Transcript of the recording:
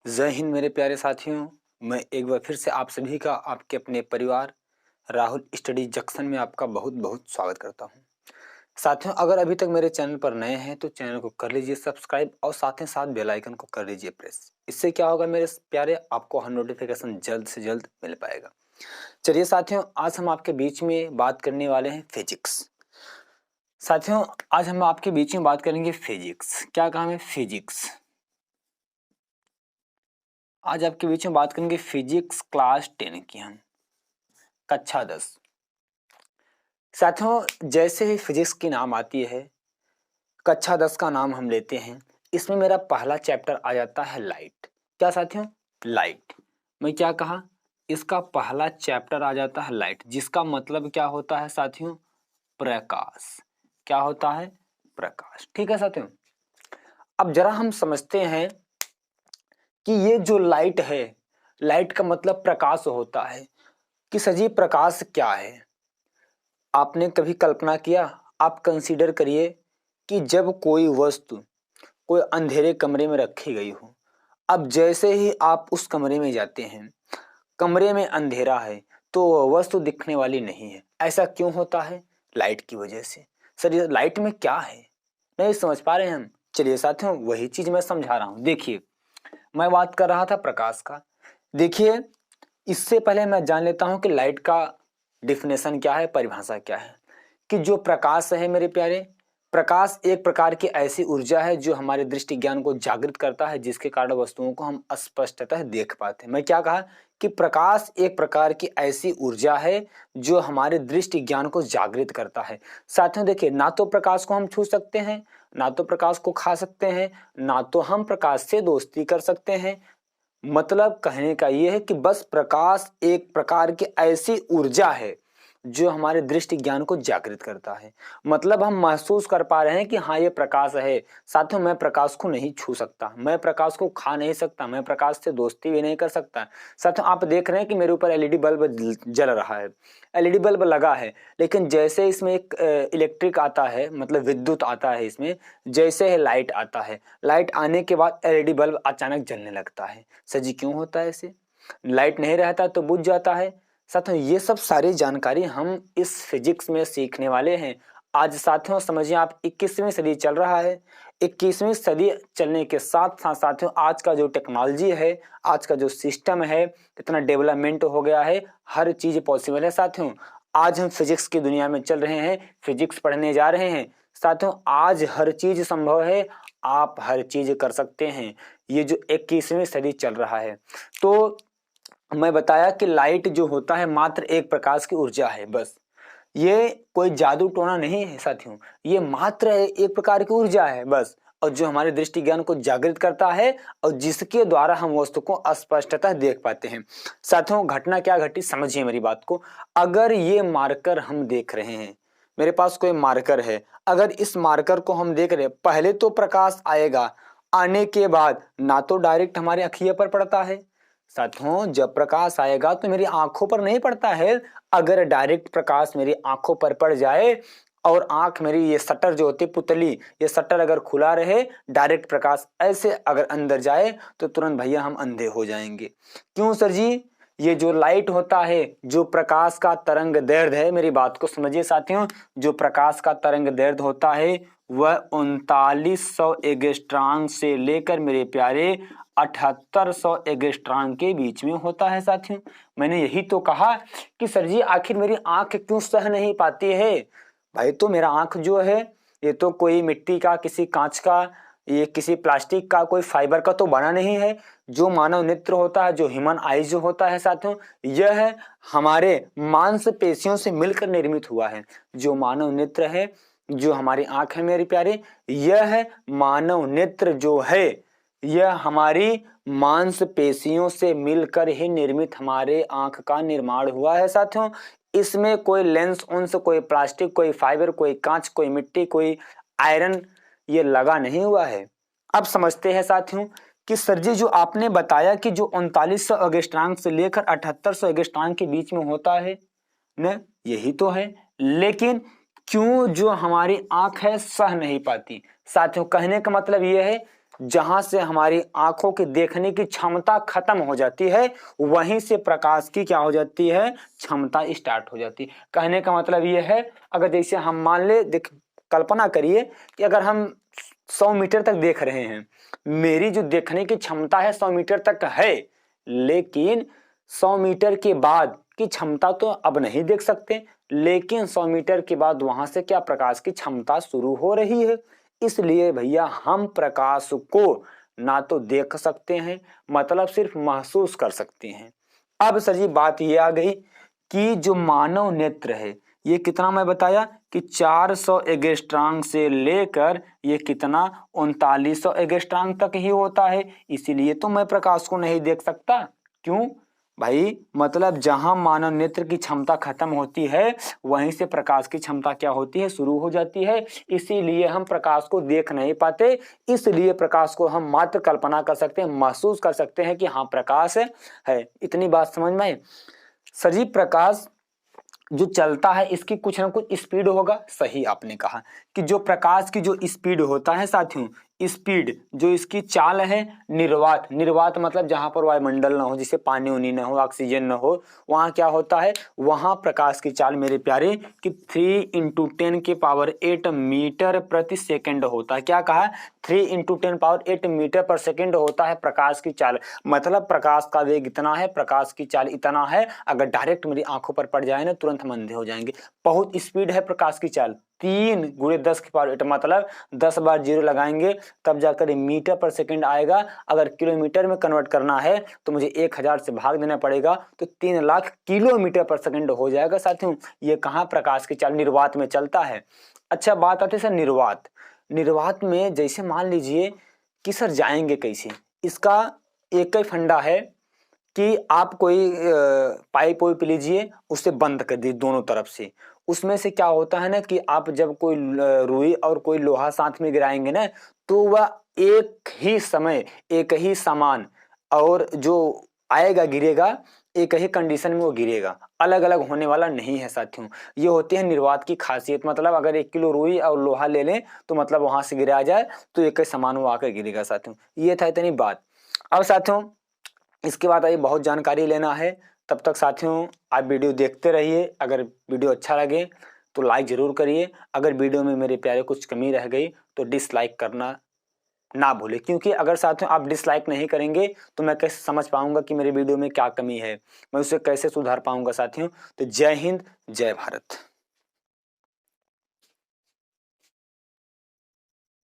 जय हिंद मेरे प्यारे साथियों। मैं एक बार फिर से आप सभी का आपके अपने परिवार राहुल स्टडी जंक्शन में आपका बहुत बहुत स्वागत करता हूं। साथियों, अगर अभी तक मेरे चैनल पर नए हैं तो चैनल को कर लीजिए सब्सक्राइब और साथ ही साथ बेल आइकन को कर लीजिए प्रेस। इससे क्या होगा मेरे प्यारे, आपको हर नोटिफिकेशन जल्द से जल्द मिल पाएगा। चलिए साथियों, आज हम आपके बीच में बात करने वाले हैं फिजिक्स। साथियों, आज हम आपके बीच में बात करेंगे फिजिक्स। क्या काम है? फिजिक्स। आज आपके बीच में बात करेंगे फिजिक्स क्लास 10 की, हम कक्षा 10। साथियों, जैसे ही फिजिक्स की नाम आती है, कक्षा 10 का नाम हम लेते हैं, इसमें मेरा पहला चैप्टर आ जाता है लाइट। क्या साथियों? लाइट। मैं क्या कहा? इसका पहला चैप्टर आ जाता है लाइट, जिसका मतलब क्या होता है साथियों? प्रकाश। क्या होता है? प्रकाश। ठीक है साथियों, अब जरा हम समझते हैं कि ये जो लाइट है, लाइट का मतलब प्रकाश होता है कि सजीव प्रकाश क्या है। आपने कभी कल्पना किया? आप कंसीडर करिए कि जब कोई वस्तु कोई अंधेरे कमरे में रखी गई हो, अब जैसे ही आप उस कमरे में जाते हैं, कमरे में अंधेरा है तो वह वस्तु दिखने वाली नहीं है। ऐसा क्यों होता है? लाइट की वजह से। सर, ये लाइट में क्या है? नहीं समझ पा रहे हैं हम? चलिए साथियों, वही चीज मैं समझा रहा हूं। देखिए, मैं बात कर रहा था प्रकाश का। देखिए, इससे पहले मैं जान लेता हूं कि लाइट का डिफिनेशन क्या है, परिभाषा क्या है। कि जो प्रकाश है मेरे प्यारे, प्रकाश एक प्रकार की ऐसी ऊर्जा है जो हमारे दृष्टि ज्ञान को जागृत करता है, जिसके कारण वस्तुओं को हम स्पष्टतः देख पाते हैं। मैं क्या कहा? कि प्रकाश एक प्रकार की ऐसी ऊर्जा है जो हमारे दृष्टि ज्ञान को जागृत करता है। साथियों देखिए, ना तो प्रकाश को हम छू सकते हैं, ना तो प्रकाश को खा सकते हैं, ना तो हम प्रकाश से दोस्ती कर सकते हैं। मतलब कहने का यह है कि बस प्रकाश एक प्रकार की ऐसी ऊर्जा है जो हमारे दृष्टि ज्ञान को जागृत करता है। मतलब हम महसूस कर पा रहे हैं कि हाँ, ये प्रकाश है। साथियों, मैं प्रकाश को नहीं छू सकता, मैं प्रकाश को खा नहीं सकता, मैं प्रकाश से दोस्ती भी नहीं कर सकता। साथियों, आप देख रहे हैं कि मेरे ऊपर एलईडी बल्ब जल रहा है, एलईडी बल्ब लगा है, लेकिन जैसे इसमें एक इलेक्ट्रिक आता है, मतलब विद्युत आता है इसमें, जैसे है लाइट आता है, लाइट आने के बाद एलईडी बल्ब अचानक जलने लगता है। सर जी, क्यों होता है ऐसे? लाइट नहीं रहता तो बुझ जाता है। साथियों, ये सब सारी जानकारी हम इस फिजिक्स में सीखने वाले हैं आज। साथियों समझिए, आप 21वीं सदी चल रहा है। 21वीं सदी चलने के साथ साथ साथियों, आज का जो टेक्नोलॉजी है, आज का जो सिस्टम है, इतना डेवलपमेंट हो गया है, हर चीज पॉसिबल है। साथियों, आज हम फिजिक्स की दुनिया में चल रहे हैं, फिजिक्स पढ़ने जा रहे हैं। साथियों, आज हर चीज संभव है, आप हर चीज कर सकते हैं। ये जो 21वीं सदी चल रहा है, तो मैं बताया कि लाइट जो होता है मात्र एक प्रकाश की ऊर्जा है, बस। ये कोई जादू टोना नहीं है साथियों, ये मात्र एक प्रकार की ऊर्जा है, बस। और जो हमारे दृष्टि ज्ञान को जागृत करता है और जिसके द्वारा हम वस्तु को स्पष्टतः देख पाते हैं। साथियों, घटना क्या घटी, समझिए मेरी बात को। अगर ये मार्कर हम देख रहे हैं, मेरे पास कोई मार्कर है, अगर इस मार्कर को हम देख रहे हैं, पहले तो प्रकाश आएगा, आने के बाद ना तो डायरेक्ट हमारे अखिए पर पड़ता है। साथियों, जब प्रकाश आएगा तो मेरी आंखों पर नहीं पड़ता है। अगर डायरेक्ट प्रकाश मेरी आंखों पर पड़ जाए और आंख मेरी, ये शटर जो होती है पुतली, ये शटर अगर खुला रहे, डायरेक्ट प्रकाश ऐसे अगर अंदर जाए तो तुरंत भैया हम अंधे हो जाएंगे। क्यों सर जी? ये जो लाइट होता है, जो प्रकाश का तरंग दैर्ध्य है, मेरी बात को समझिए साथियों, जो प्रकाश का तरंग दैर्ध्य होता है वह 3900 एंगस्ट्रॉम से लेकर मेरे प्यारे 7800 एंगस्ट्रॉम के बीच में होता है। साथियों, मैंने यही तो कहा कि सर जी आखिर मेरी आंख क्यों सह नहीं पाती है? भाई, तो मेरा आंख जो है, ये तो कोई मिट्टी का, किसी कांच का, ये किसी प्लास्टिक का, कोई फाइबर का तो बना नहीं है। जो मानव नेत्र होता है, जो ह्यूमन आईज जो होता है साथियों, यह है हमारे मांसपेशियों से मिलकर निर्मित हुआ है। जो मानव नेत्र है, जो हमारी आंख है मेरे प्यारे, यह है मानव नेत्र जो है, यह हमारी मांसपेशियों से मिलकर ही निर्मित हमारे आंख का निर्माण हुआ है। साथियों, इसमें कोई लेंस उन्स, कोई प्लास्टिक, कोई फाइबर, कोई कांच, कोई मिट्टी, कोई आयरन ये लगा नहीं हुआ है। अब समझते हैं साथियों कि सर जी जो आपने बताया कि जो 3900 एंगस्ट्रॉम से लेकर 7800 एंगस्ट्रॉम के बीच में होता है न, यही तो है। लेकिन क्यों जो हमारी आंख है सह नहीं पाती? साथियों, कहने का मतलब यह है, जहां से हमारी आंखों की देखने की क्षमता खत्म हो जाती है वहीं से प्रकाश की क्या हो जाती है, क्षमता स्टार्ट हो जाती है। कहने का मतलब ये है, अगर जैसे हम मान ले, देख कल्पना करिए कि अगर हम 100 मीटर तक देख रहे हैं, मेरी जो देखने की क्षमता है 100 मीटर तक है, लेकिन 100 मीटर के बाद की क्षमता तो अब नहीं देख सकते, लेकिन 100 मीटर के बाद वहां से क्या प्रकाश की क्षमता शुरू हो रही है। इसलिए भैया हम प्रकाश को ना तो देख सकते हैं, मतलब सिर्फ महसूस कर सकते हैं। अब सर जी बात ये आ गई कि जो मानव नेत्र है ये कितना, मैं बताया कि 400 एंगस्ट्रॉम से लेकर ये कितना 3900 एंगस्ट्रॉम तक ही होता है। इसीलिए तो मैं प्रकाश को नहीं देख सकता। क्यों भाई, मतलब जहां मानव नेत्र की क्षमता खत्म होती है वहीं से प्रकाश की क्षमता क्या होती है, शुरू हो जाती है। इसीलिए हम प्रकाश को देख नहीं पाते, इसलिए प्रकाश को हम मात्र कल्पना कर सकते हैं, महसूस कर सकते हैं कि हाँ प्रकाश है। इतनी बात समझ में आई। सजीव प्रकाश जो चलता है इसकी कुछ ना कुछ स्पीड होगा। सही आपने कहा कि जो प्रकाश की जो स्पीड होता है साथियों, स्पीड जो इसकी चाल है, निर्वात, निर्वात मतलब जहां पर वायुमंडल ना हो, जिसे पानी उनी ना हो, ऑक्सीजन ना हो, वहां क्या होता है, वहां प्रकाश की चाल मेरे प्यारे कि 3 × 10⁸ मीटर प्रति सेकंड होता है। क्या कहा, 3 × 10⁸ मीटर पर सेकंड होता है प्रकाश की चाल। मतलब प्रकाश का वेग इतना है, प्रकाश की चाल इतना है, अगर डायरेक्ट मेरी आंखों पर पड़ जाए ना तुरंत हम अंधे हो जाएंगे। बहुत स्पीड है प्रकाश की चाल। 3 × 10⁸ मतलब 10 बार जीरो लगाएंगे तब जाकर मीटर पर सेकंड आएगा। अगर किलोमीटर में कन्वर्ट करना है तो मुझे 1000 से भाग देना पड़ेगा, तो 3 लाख किलोमीटर पर सेकंड हो जाएगा साथियों। ये कहाँ प्रकाश की चाल निर्वात में चलता है। अच्छा बात आती है सर निर्वात। निर्वात में जैसे मान लीजिए कि सर जाएंगे कैसे, इसका एक ही फंडा है कि आप कोई पाइप वाइप लीजिए, उसे बंद कर दीजिए दोनों तरफ से। उसमें से क्या होता है ना कि आप जब कोई रुई और कोई लोहा साथ में गिराएंगे ना, तो वह एक ही समय एक ही सामान और जो आएगा गिरेगा एक ही कंडीशन में वो गिरेगा, अलग अलग होने वाला नहीं है साथियों। ये होती है निर्वात की खासियत। मतलब अगर 1 किलो रुई और लोहा ले लें तो मतलब वहां से गिरा जाए तो एक ही सामान वो आकर गिरेगा साथियों। ये था इतनी बात। अब साथियों इसके बाद अभी बहुत जानकारी लेना है। तब तक साथियों आप वीडियो देखते रहिए। अगर वीडियो अच्छा लगे तो लाइक जरूर करिए। अगर वीडियो में मेरे प्यारे कुछ कमी रह गई तो डिसलाइक करना ना भूले, क्योंकि अगर साथियों आप डिसलाइक नहीं करेंगे तो मैं कैसे समझ पाऊंगा कि मेरे वीडियो में क्या कमी है, मैं उसे कैसे सुधार पाऊंगा साथियों। तो जय हिंद, जय भारत।